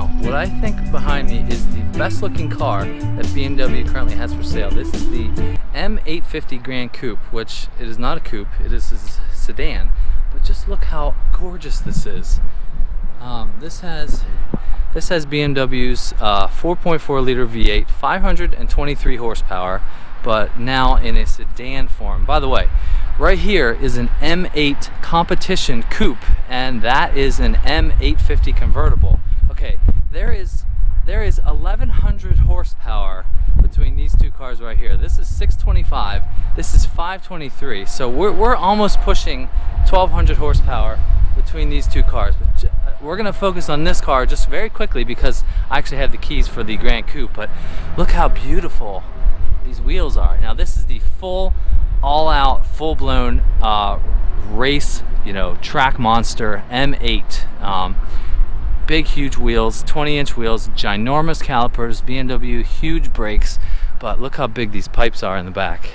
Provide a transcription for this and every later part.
Now, what I think behind me is the best looking car that BMW currently has for sale. This is the m850 Gran Coupe, which it is not a coupe, it is a sedan. But just look how gorgeous this is. This has BMW's 4.4 liter V8, 523 horsepower, but now in a sedan form. By the way, right here is an M8 competition coupe, and that is an M850 convertible. Okay, there is 1100 horsepower between these two cars right here. This is 625, this is 523, so we're almost pushing 1200 horsepower between these two cars. But we're gonna focus on this car just very quickly because I actually have the keys for the Gran Coupe. But look how beautiful these wheels are. Now this is the all-out, full-blown race, track monster M8. Big, huge wheels, 20-inch wheels, ginormous calipers, BMW, huge brakes. But look how big these pipes are in the back.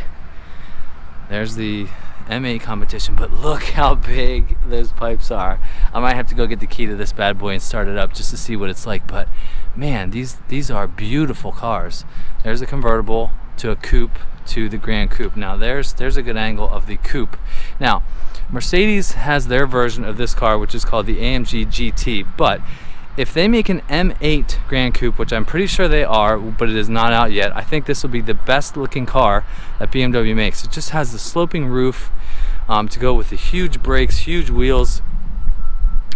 There's the M8 competition, but look how big those pipes are. I might have to go get the key to this bad boy and start it up just to see what it's like. But man, these are beautiful cars. There's a convertible to a coupe to the Gran Coupe. Now there's a good angle of the coupe. Now Mercedes has their version of this car, which is called the AMG GT, but if they make an M8 Gran Coupe, which I'm pretty sure they are, but it is not out yet, I think this will be the best looking car that BMW makes. It just has the sloping roof to go with the huge brakes, huge wheels.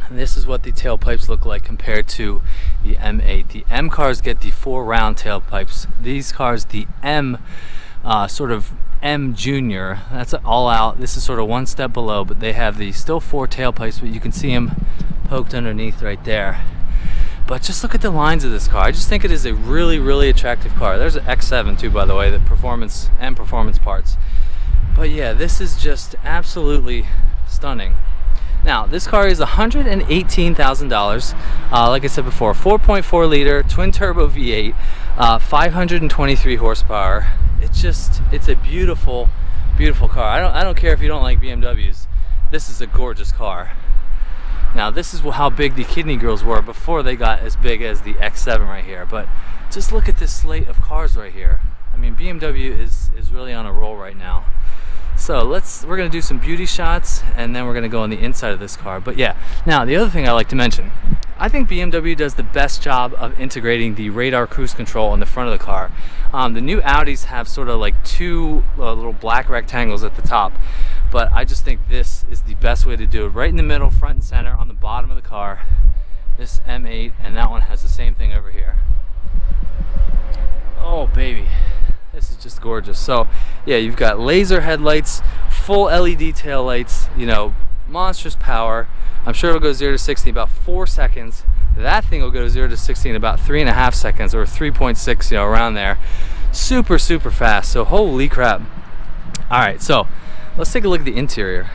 And this is what the tailpipes look like compared to the M8. The M cars get the 4 round tailpipes. These cars, the M sort of M Junior, that's all out. This is sort of one step below, but they have the still 4 tailpipes, but you can see them poked underneath right there. But just look at the lines of this car. I just think it is a really, really attractive car. There's an X7 too, by the way, the performance parts. But yeah, this is just absolutely stunning. Now, this car is $118,000. Like I said before, 4.4 liter twin turbo V8, 523 horsepower. It's a beautiful, beautiful car. I don't care if you don't like BMWs. This is a gorgeous car. Now, this is how big the kidney girls were before they got as big as the X7 right here. But just look at this slate of cars right here. I mean, BMW is really on a roll right now. So we're gonna do some beauty shots, and then we're gonna go on the inside of this car. But yeah, now the other thing I like to mention, I think BMW does the best job of integrating the radar cruise control on the front of the car. The new Audis have sort of like 2 little black rectangles at the top, but I just think this is the best way to do it. Right in the middle, front and center, on the bottom of the car. This M8, and that one has the same thing over here. Oh baby, this is just gorgeous. So yeah, you've got laser headlights, full LED tail lights, monstrous power. I'm sure it'll go 0 to 60 in about 4 seconds. That thing will go 0 to 60 in about 3.5 seconds, or 3.6, around there. Super, super fast. So holy crap. All right, so let's take a look at the interior.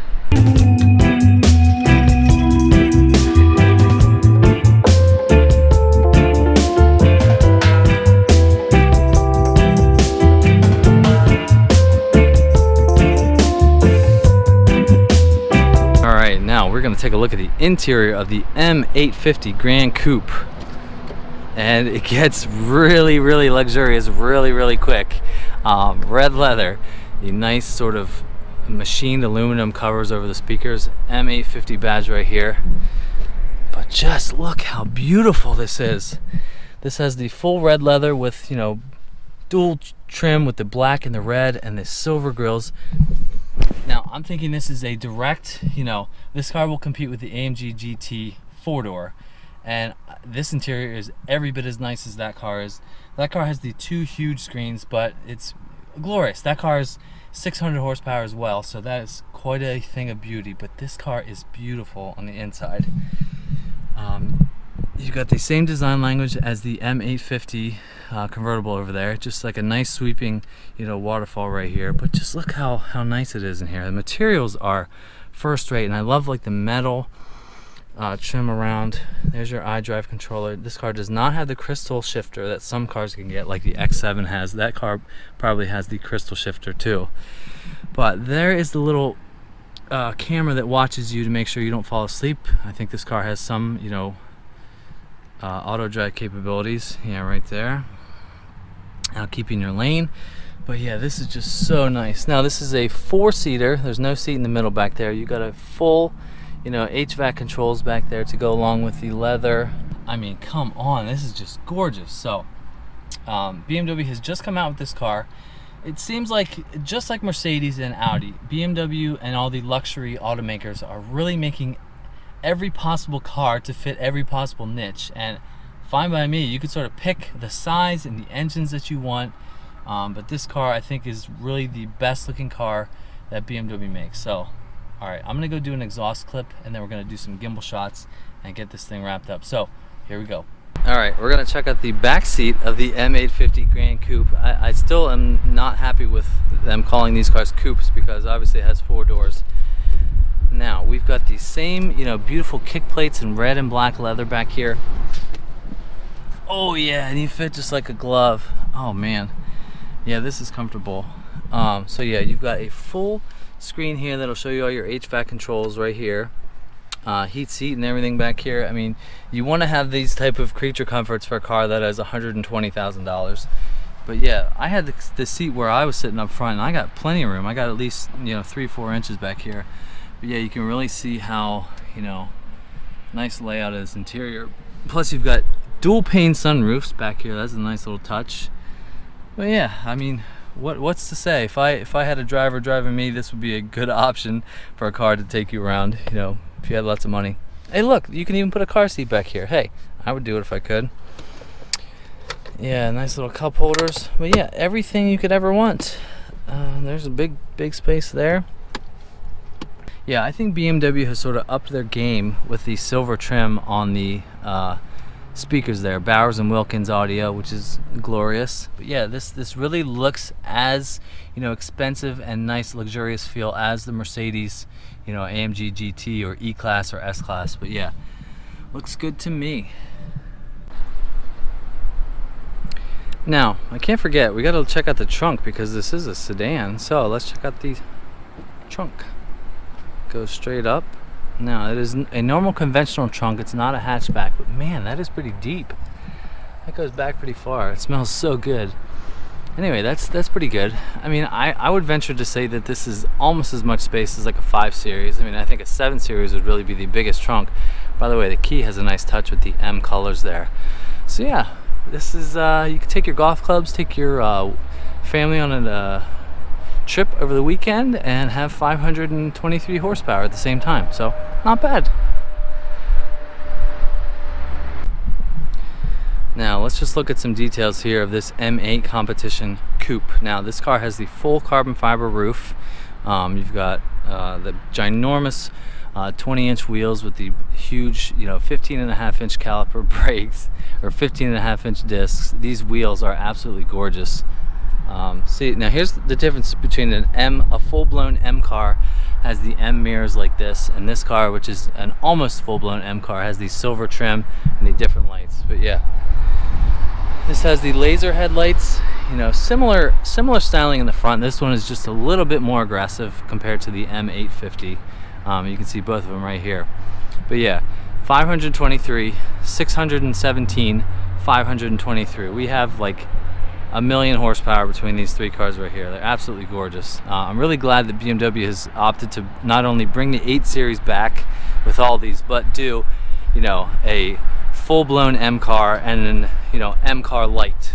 We're going to take a look at the interior of the M850 Gran Coupe, and it gets really, really luxurious really, really quick. Red leather, the nice sort of machined aluminum covers over the speakers, M850 badge right here. But just look how beautiful this is. This has the full red leather with dual trim with the black and the red and the silver grills. Now, I'm thinking this is a direct, this car will compete with the AMG GT 4-door. And this interior is every bit as nice as that car is. That car has the 2 huge screens, but it's glorious. That car is 600 horsepower as well, so that is quite a thing of beauty. But this car is beautiful on the inside. You've got the same design language as the M850 convertible over there, just like a nice sweeping waterfall right here. But just look how nice it is in here. The materials are first rate, and I love like the metal trim around. There's your iDrive controller. This car does not have the crystal shifter that some cars can get, like the X7 has. That car probably has the crystal shifter too. But there is the little camera that watches you to make sure you don't fall asleep. I think this car has some auto drive capabilities, yeah, right there. I'll keep you in your lane. But yeah, this is just so nice. Now this is a 4-seater. There's no seat in the middle back there. You got a full, you know, HVAC controls back there to go along with the leather. I mean, come on, this is just gorgeous. So BMW has just come out with this car. It seems like, just like Mercedes and Audi, BMW and all the luxury automakers are really making every possible car to fit every possible niche. And fine by me, you could sort of pick the size and the engines that you want. But this car, I think, is really the best looking car that BMW makes. So, alright, I'm going to go do an exhaust clip, and then we're going to do some gimbal shots and get this thing wrapped up. So, here we go. Alright, we're going to check out the back seat of the M850 Gran Coupe. I still am not happy with them calling these cars coupes, because obviously it has 4 doors. Now, we've got the same, you know, beautiful kick plates in red and black leather back here. Oh yeah, and you fit just like a glove. Oh man. Yeah, this is comfortable. So yeah, you've got a full screen here that'll show you all your HVAC controls right here. Heat seat and everything back here. I mean, you want to have these type of creature comforts for a car that has $120,000. But yeah, I had the seat where I was sitting up front, and I got plenty of room. I got at least, you know, 3-4 inches back here. But yeah, you can really see how, you know, nice layout of this interior. Plus you've got dual pane sunroofs back here. That's a nice little touch. But yeah, I mean, what's to say? If I had a driver driving me, this would be a good option for a car to take you around, you know, if you had lots of money. Hey look, you can even put a car seat back here. Hey, I would do it if I could. Yeah, nice little cup holders. But yeah, everything you could ever want. There's a big space there. Yeah, I think BMW has sort of upped their game with the silver trim on the speakers there. Bowers and Wilkins audio, which is glorious. But yeah, this really looks as, you know, expensive and nice, luxurious feel as the Mercedes, you know, AMG GT or E-Class or S-Class. But yeah, looks good to me. Now, I can't forget, we gotta check out the trunk because this is a sedan. So let's check out the trunk. Goes straight up. Now, it is a normal conventional trunk. It's not a hatchback, but man, that is pretty deep. That goes back pretty far. It smells so good. Anyway, that's pretty good. I mean, I would venture to say that this is almost as much space as like a 5 Series. I mean, I think a 7 Series would really be the biggest trunk. By the way, the key has a nice touch with the M colors there. So yeah, this is, you can take your golf clubs, take your family on a trip over the weekend and have 523 horsepower at the same time. So not bad. Now let's just look at some details here of this M8 competition coupe. Now this car has the full carbon fiber roof. You've got the ginormous 20-inch wheels with the huge, you know, 15.5-inch caliper brakes or 15.5-inch discs. These wheels are absolutely gorgeous. See, now here's the difference between a full-blown M car has the M mirrors like this, and this car, which is an almost full-blown M car, has the silver trim and the different lights. But yeah, this has the laser headlights, you know, similar styling in the front. This one is just a little bit more aggressive compared to the M850. You can see both of them right here. But yeah, 523, 617, 523. We have like 1,000,000 horsepower between these 3 cars right here. They're absolutely gorgeous. I'm really glad that BMW has opted to not only bring the 8 Series back with all these, but do, you know, a full-blown M car and an, you know, M car light.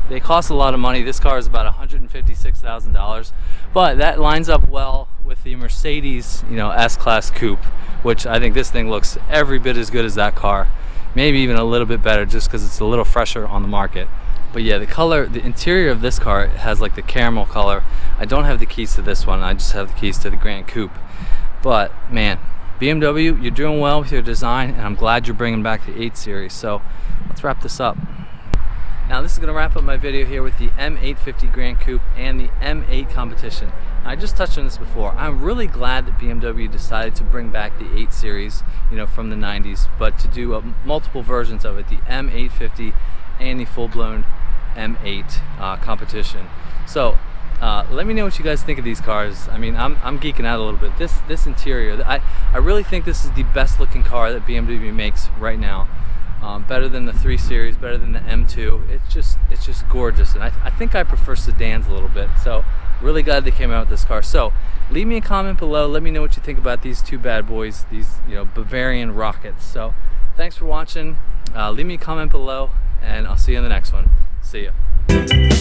They cost a lot of money. This car is about $156,000, but that lines up well with the Mercedes, you know, S-Class coupe, which I think this thing looks every bit as good as that car, maybe even a little bit better, just because it's a little fresher on the market. But yeah, the color, the interior of this car has like the caramel color. I don't have the keys to this one. I just have the keys to the Gran Coupe. But man, BMW, you're doing well with your design, and I'm glad you're bringing back the 8 Series. So let's wrap this up. Now this is going to wrap up my video here with the M850 Gran Coupe and the M8 competition. I just touched on this before. I'm really glad that BMW decided to bring back the 8 Series, you know, from the 90s, but to do multiple versions of it, the M850 and the full-blown M8 competition. So let me know what you guys think of these cars. I mean, I'm geeking out a little bit. This interior, I really think this is the best looking car that BMW makes right now. better than the 3 Series, better than the M2. It's just gorgeous, and I think I prefer sedans a little bit. So really glad they came out with this car. So leave me a comment below. Let me know what you think about these two bad boys, these Bavarian rockets. So thanks for watching. Leave me a comment below, and I'll see you in the next one. See ya.